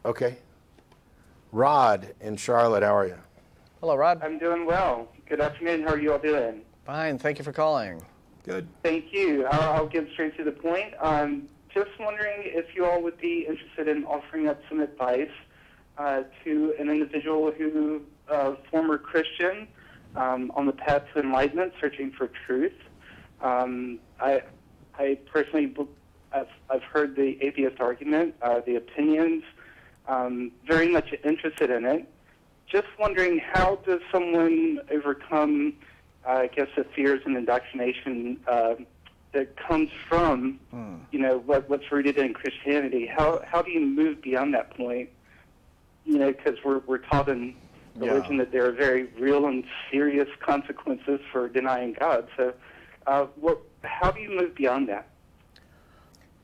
Okay. Rod in Charlotte, how are you? Hello, Rod. I'm doing well. Good afternoon. How are you all doing? Fine. Thank you for calling. Good. Thank you. I'll get straight to the point. Just wondering if you all would be interested in offering up some advice to an individual who, former Christian, on the path to enlightenment, searching for truth. I personally, I've heard the atheist argument, the opinions, very much interested in it. Just wondering, how does someone overcome, I guess, the fears and indoctrination that comes from, you know, what's rooted in Christianity? How do you move beyond that point? You know, because we're taught in religion that there are very real and serious consequences for denying God. So, how do you move beyond that?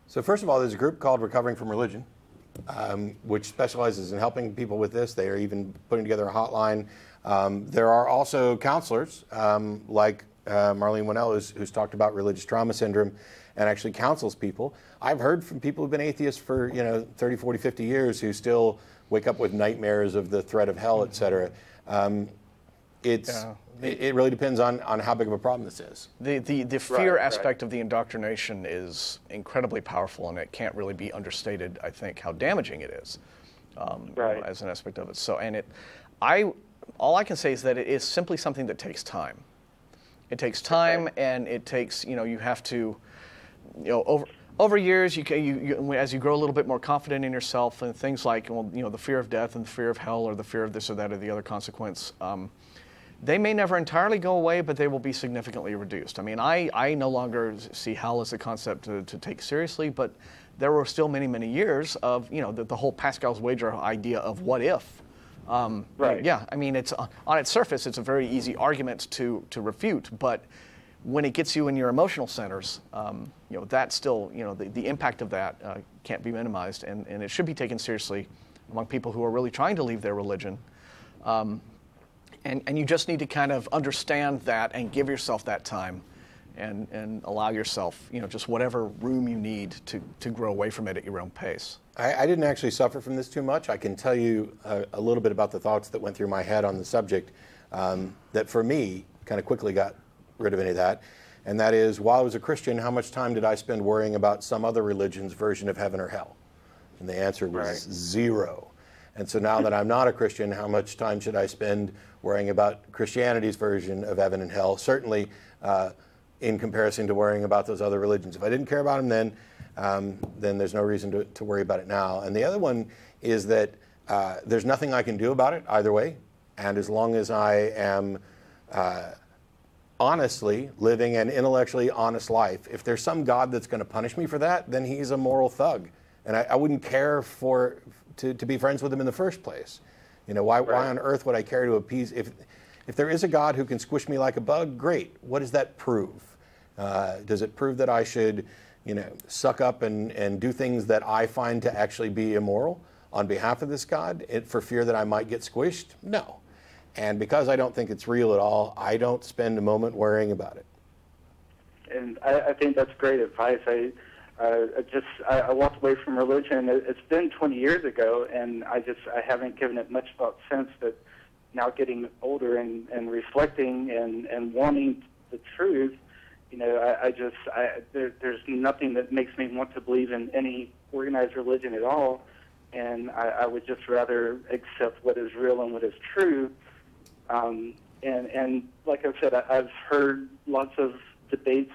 So first of all, there's a group called Recovering from Religion, which specializes in helping people with this. They are even putting together a hotline. There are also counselors like Marlene Winnell, who's talked about religious trauma syndrome and actually counsels people. I've heard from people who've been atheists for 30, 40, 50 years who still wake up with nightmares of the threat of hell, etc. It really depends on how big of a problem this is. The fear aspect of the indoctrination is incredibly powerful, and it can't really be understated, I think, how damaging it is as an aspect of it. So, all I can say is that it is simply something that takes time. It takes time, and it takes, you have to, over years, as you grow a little bit more confident in yourself, and things like, the fear of death and the fear of hell, or the fear of this or that or the other consequence, they may never entirely go away, but they will be significantly reduced. I mean, I no longer see hell as a concept to take seriously, but there were still many, many years of, the whole Pascal's wager idea of what if. Yeah, I mean, it's on its surface, it's a very easy argument to refute, but when it gets you in your emotional centers, that's still, the impact of that can't be minimized, and it should be taken seriously among people who are really trying to leave their religion. And you just need to kind of understand that and give yourself that time and allow yourself, just whatever room you need to grow away from it at your own pace. I didn't actually suffer from this too much. I can tell you a little bit about the thoughts that went through my head on the subject that for me kind of quickly got rid of any of that. And that is, while I was a Christian, how much time did I spend worrying about some other religion's version of heaven or hell? And the answer was zero. And so now that I'm not a Christian, how much time should I spend worrying about Christianity's version of heaven and hell? Certainly in comparison to worrying about those other religions. If I didn't care about them then there's no reason to worry about it now. And the other one is that there's nothing I can do about it either way. And as long as I am honestly living an intellectually honest life, if there's some God that's going to punish me for that, then he's a moral thug. And I wouldn't care to be friends with him in the first place. Why on earth would I care to appease? If there is a God who can squish me like a bug, great. What does that prove? Does it prove that I should, suck up and do things that I find to actually be immoral on behalf of this God for fear that I might get squished? No. And because I don't think it's real at all, I don't spend a moment worrying about it. And I think that's great advice. I walked away from religion. It's been 20 years ago, and I haven't given it much thought since. But now, getting older and reflecting and wanting the truth, there's nothing that makes me want to believe in any organized religion at all. And I would just rather accept what is real and what is true. And like I said, I've heard lots of debates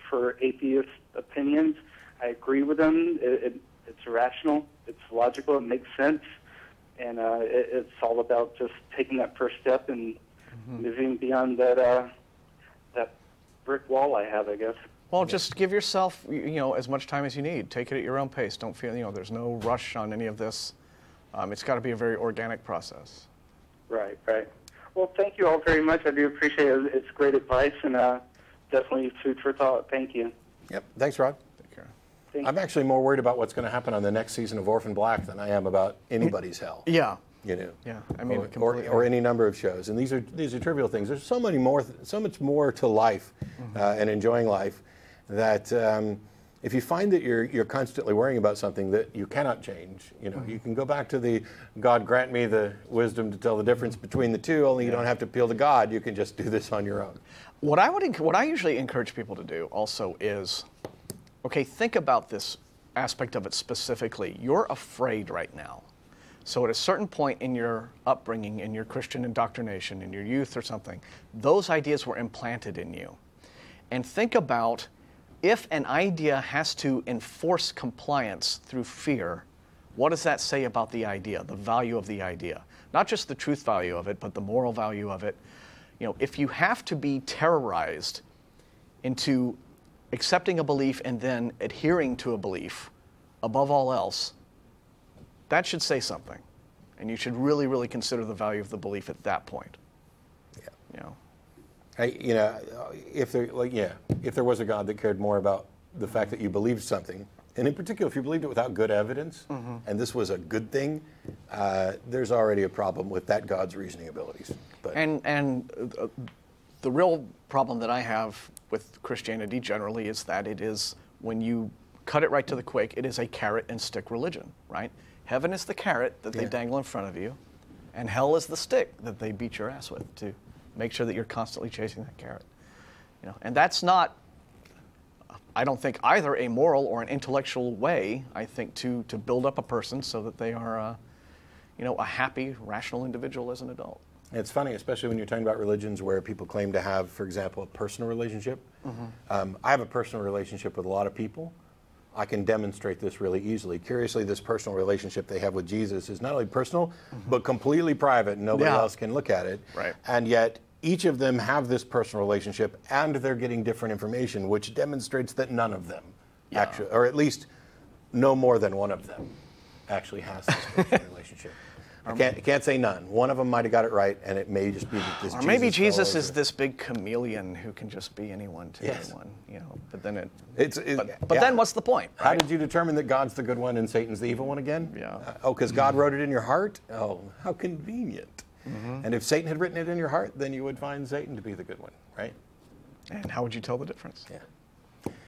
for atheist opinions. I agree with them. It's rational. It's logical. It makes sense. And it's all about just taking that first step and moving beyond that brick wall I have, I guess. Well, just give yourself, as much time as you need. Take it at your own pace. Don't feel, there's no rush on any of this. It's got to be a very organic process. Right. Well, thank you all very much. I do appreciate it. It's great advice and definitely food for thought. Thank you. Yep. Thanks, Rod. Take care. I'm actually more worried about what's going to happen on the next season of Orphan Black than I am about anybody's hell. Yeah. Yeah. I mean, or any number of shows, and these are trivial things. There's so much more to life and enjoying life that if you find that you're constantly worrying about something that you cannot change, you know, you can go back to the God grant me the wisdom to tell the difference between the two, only you don't have to appeal to God. You can just do this on your own. What I usually encourage people to do also is, okay, think about this aspect of it specifically. You're afraid right now. So at a certain point in your upbringing, in your Christian indoctrination, in your youth or something, those ideas were implanted in you. And think about, if an idea has to enforce compliance through fear, what does that say about the idea, the value of the idea? Not just the truth value of it, but the moral value of it. You know, if you have to be terrorized into accepting a belief and then adhering to a belief above all else, that should say something. And you should really, really consider the value of the belief at that point. Yeah. You know. You know, if there was a God that cared more about the fact that you believed something, and in particular, if you believed it without good evidence, and this was a good thing, there's already a problem with that God's reasoning abilities. But the real problem that I have with Christianity generally is that it is, when you cut it right to the quick, it is a carrot and stick religion, right? Heaven is the carrot that they dangle in front of you, and hell is the stick that they beat your ass with to make sure that you're constantly chasing that carrot. You know, and that's not, I don't think, either a moral or an intellectual way, I think, to build up a person so that they are, you know, a happy, rational individual as an adult. It's funny, especially when you're talking about religions where people claim to have, for example, a personal relationship. I have a personal relationship with a lot of people. I can demonstrate this really easily. Curiously, this personal relationship they have with Jesus is not only personal, but completely private, and nobody else can look at it. Right. And yet, each of them have this personal relationship, and they're getting different information, which demonstrates that none of them actually, or at least no more than one of them, actually has this personal relationship. I can't say none. One of them might have got it right, and it may just be that this. Or maybe Jesus is this big chameleon who can just be anyone to anyone, you know. But then then what's the point? Right? How did you determine that God's the good one and Satan's the evil one again? Oh, because God wrote it in your heart? Oh, how convenient. And if Satan had written it in your heart, then you would find Satan to be the good one, right? And how would you tell the difference? Yeah.